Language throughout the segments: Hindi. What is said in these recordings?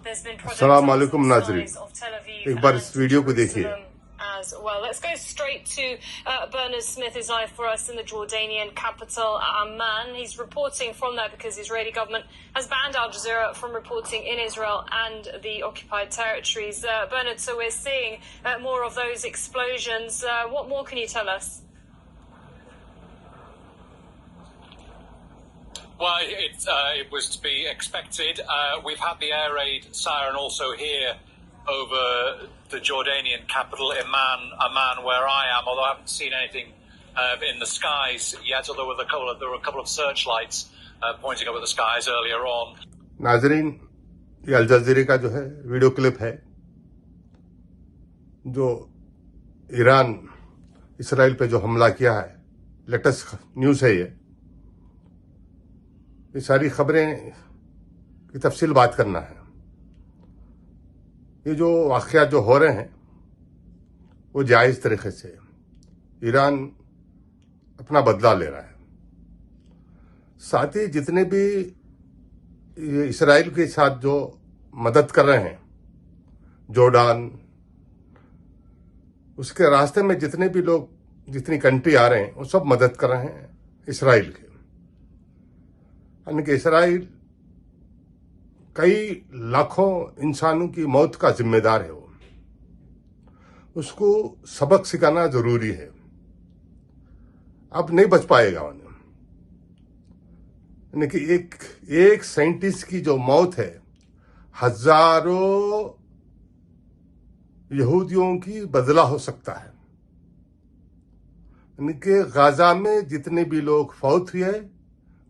अस्सलाम वालेकुम नाज़रीन, एक बार इस वीडियो को देखिए। As well. Let's go straight to Bernard Smith is live for us in the Jordanian capital, Amman. He's reporting from there because the Israeli government has banned Al Jazeera from reporting in Israel and the occupied territories. Bernard, so we're seeing more of those explosions. What more can you tell us? Well, it was to be expected. We've had the air raid siren also here over the Jordanian capital, Amman, where I am, although I haven't seen anything in the skies yet, although there were a couple of searchlights pointing up at the skies earlier on. नाजरीन, ये अल जज़ीरा का जो है वीडियो क्लिप है जो ईरान इसराइल पे जो हमला किया है, लेटेस्ट न्यूज़ है ये सारी खबरें की तफसील बात करना है। ये जो वाक़यात जो हो रहे हैं वो जायज़ तरीके से ईरान अपना बदला ले रहा है। साथ ही जितने भी इसराइल के साथ जो मदद कर रहे हैं, जॉर्डन, उसके रास्ते में जितने भी लोग, जितनी कंट्री आ रहे हैं, वो सब मदद कर रहे हैं इसराइल के। यानी कि इसराइल कई लाखों इंसानों की मौत का जिम्मेदार है। वो उसको सबक सिखाना जरूरी है। अब नहीं बच पाएगा उन्हें। यानी कि एक साइंटिस्ट की जो मौत है, हजारों यहूदियों की बदला हो सकता है। यानी कि गाजा में जितने भी लोग फौत हुए,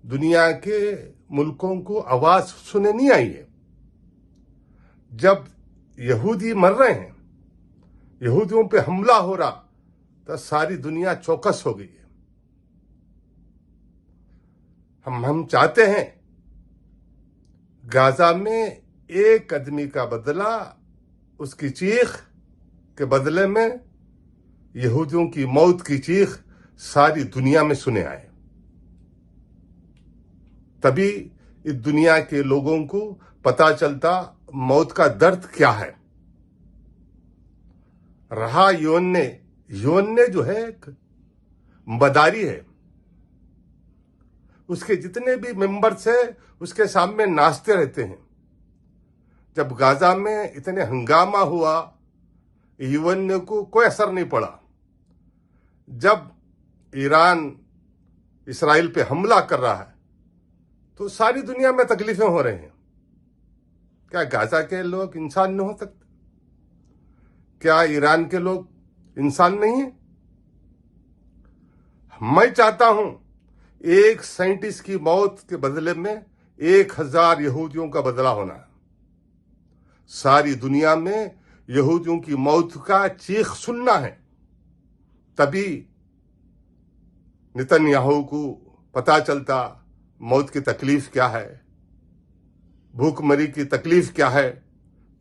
दुनिया के मुल्कों को आवाज सुने नहीं आई है। जब यहूदी मर रहे हैं, यहूदियों पे हमला हो रहा, तो सारी दुनिया चौकस हो गई है। हम चाहते हैं गाजा में एक आदमी का बदला, उसकी चीख के बदले में यहूदियों की मौत की चीख सारी दुनिया में सुने आए। तभी इस दुनिया के लोगों को पता चलता मौत का दर्द क्या है। रहा योन्ने जो है एक मदारी है, उसके जितने भी मेंबर्स है उसके सामने नाचते रहते हैं। जब गाजा में इतने हंगामा हुआ, योन्ने को कोई असर नहीं पड़ा। जब ईरान इसराइल पे हमला कर रहा है तो सारी दुनिया में तकलीफें हो रही हैं। क्या गाजा के लोग इंसान नहीं हो सकते? क्या ईरान के लोग इंसान नहीं है? मैं चाहता हूं एक साइंटिस्ट की मौत के बदले में 1000 यहूदियों का बदला होना है। सारी दुनिया में यहूदियों की मौत का चीख सुनना है। तभी नेतन्याहू को पता चलता मौत की तकलीफ क्या है, भूखमरी की तकलीफ क्या है,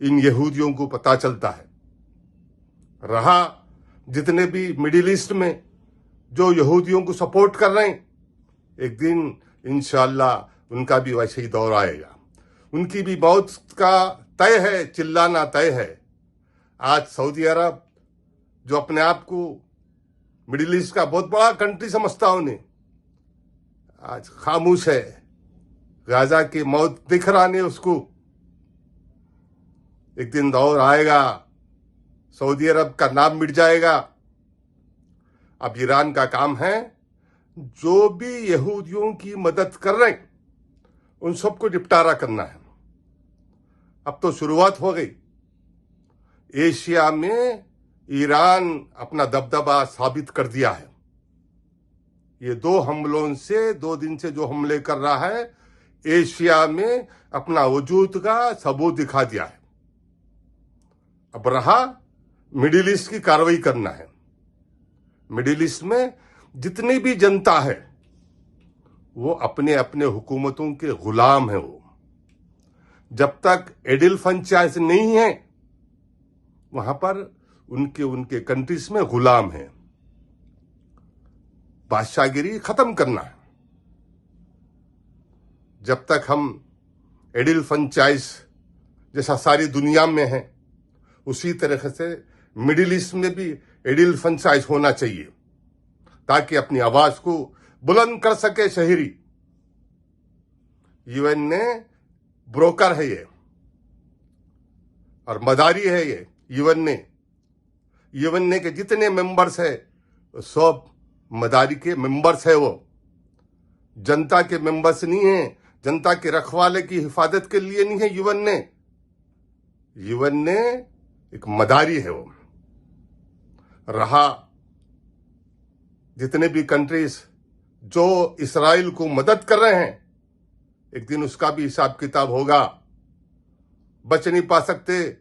इन यहूदियों को पता चलता है। रहा जितने भी मिडिल ईस्ट में जो यहूदियों को सपोर्ट कर रहे हैं, एक दिन इंशाअल्लाह उनका भी वैसे ही दौर आएगा। उनकी भी मौत का तय है, चिल्लाना तय है। आज सऊदी अरब जो अपने आप को मिडिल ईस्ट का बहुत बड़ा कंट्री समझता उन्हें, आज खामोश है। गाजा की मौत दिख रहा नहीं उसको। एक दिन दौर आएगा, सऊदी अरब का नाम मिट जाएगा। अब ईरान का काम है जो भी यहूदियों की मदद कर रहे हैं उन सबको निपटारा करना है। अब तो शुरुआत हो गई। एशिया में ईरान अपना दबदबा साबित कर दिया है। ये 2 दिन से जो हमले कर रहा है, एशिया में अपना वजूद का सबूत दिखा दिया है। अब रहा मिडिल ईस्ट की कार्रवाई करना है। मिडिल ईस्ट में जितनी भी जनता है वो अपने अपने हुकूमतों के गुलाम है। वो जब तक एडिल फ्रेंचाइज नहीं है वहां पर उनके कंट्रीज में गुलाम है। बादशाहगिरी खत्म करना है। जब तक हम एडिल फ्रेंचाइज जैसा सारी दुनिया में है, उसी तरह से मिडिल ईस्ट में भी एडिल फ्रेंचाइज होना चाहिए ताकि अपनी आवाज को बुलंद कर सके शहरी। यूएन ने ब्रोकर है ये और मदारी है ये। यूएन ने के जितने मेंबर्स है सब मदारी के मेंबर्स है, वो जनता के मेंबर्स नहीं है, जनता के रखवाले की हिफाजत के लिए नहीं है। यूएन ने एक मदारी है वो। रहा जितने भी कंट्रीज जो इस्राइल को मदद कर रहे हैं, एक दिन उसका भी हिसाब किताब होगा। बच नहीं पा सकते,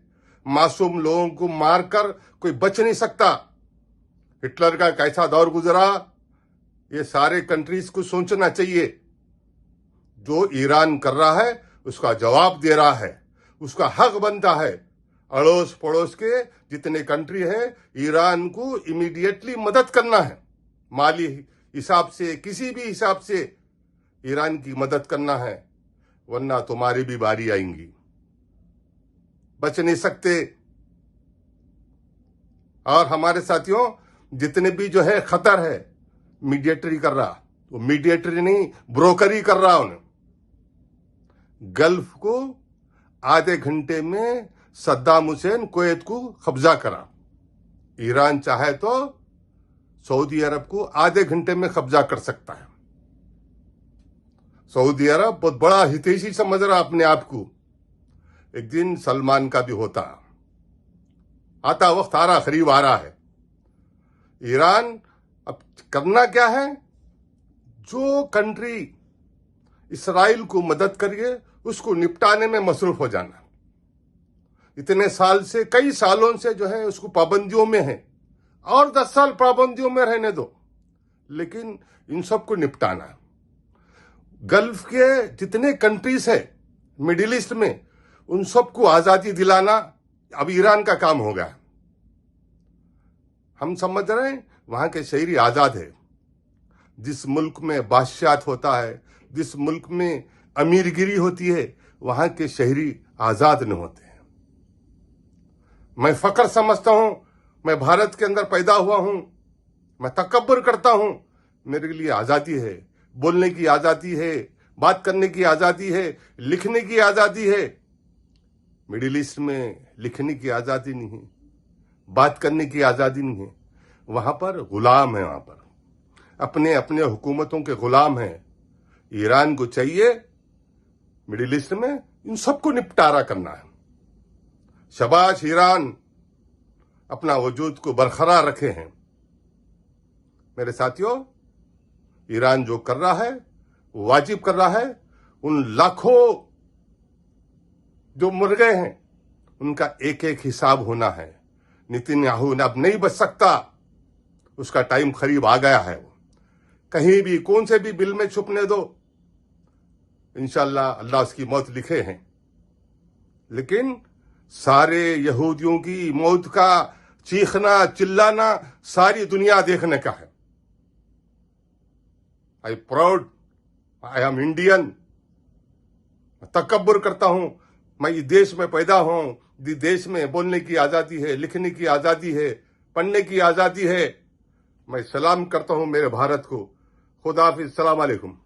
मासूम लोगों को मारकर कोई बच नहीं सकता। हिटलर का कैसा दौर गुजरा, ये सारे कंट्रीज को सोचना चाहिए। जो ईरान कर रहा है उसका जवाब दे रहा है, उसका हक बनता है। अड़ोस पड़ोस के जितने कंट्री है, ईरान को इमीडिएटली मदद करना है। माली हिसाब से, किसी भी हिसाब से ईरान की मदद करना है, वरना तुम्हारी भी बारी आएंगी, बच नहीं सकते। और हमारे साथियों, जितने भी जो है खतर है, मीडिएटरी कर रहा, वो मीडिएटरी नहीं, ब्रोकरी कर रहा। उन्हें गल्फ को आधे घंटे में सद्दाम हुसैन कुवैत को कब्जा करा। ईरान चाहे तो सऊदी अरब को आधे घंटे में कब्जा कर सकता है। सऊदी अरब बहुत बड़ा हितैषी समझ रहा अपने आप को। एक दिन सलमान का भी होता आता वक्त आ रहा, करीब आ रहा है। ईरान अब करना क्या है, जो कंट्री इस्राइल को मदद करिए उसको निपटाने में मसरूफ हो जाना। इतने साल से, कई सालों से जो है उसको पाबंदियों में है, और 10 साल पाबंदियों में रहने दो, लेकिन इन सबको निपटाना है। गल्फ के जितने कंट्रीज है मिडिल ईस्ट में, उन सबको आजादी दिलाना अब ईरान का काम होगा। हम समझ रहे हैं वहां के शहरी आजाद है। जिस मुल्क में बादशाहत होता है, जिस मुल्क में अमीरगिरी होती है, वहां के शहरी आजाद नहीं होते हैं। मैं फख्र समझता हूं, मैं भारत के अंदर पैदा हुआ हूं, मैं तकब्बुर करता हूं। मेरे लिए आजादी है, बोलने की आजादी है, बात करने की आजादी है, लिखने की आजादी है। मिडिल ईस्ट में लिखने की आजादी नहीं है, बात करने की आजादी नहीं है। वहां पर गुलाम है, वहां पर अपने अपने हुकूमतों के गुलाम हैं। ईरान को चाहिए मिडिल ईस्ट में इन सबको निपटारा करना है। शाबाश ईरान, अपना वजूद को बरकरार रखे हैं। मेरे साथियों, ईरान जो कर रहा है वो वाजिब कर रहा है। उन लाखों जो मर गए हैं उनका एक एक हिसाब होना है। नेतन्याहू ने अब नहीं बच सकता, उसका टाइम करीब आ गया है। कहीं भी कौन से भी बिल में छुपने दो, इंशाल्लाह अल्लाह उसकी मौत लिखे हैं। लेकिन सारे यहूदियों की मौत का चीखना चिल्लाना सारी दुनिया देखने का है। I proud, I am Indian. तकब्बुर करता हूं, मैं इस देश में पैदा हूं, जिस देश में बोलने की आजादी है, लिखने की आजादी है, पढ़ने की आजादी है। मैं सलाम करता हूं मेरे भारत को। खुदा हाफिज, सलाम अलैकुम।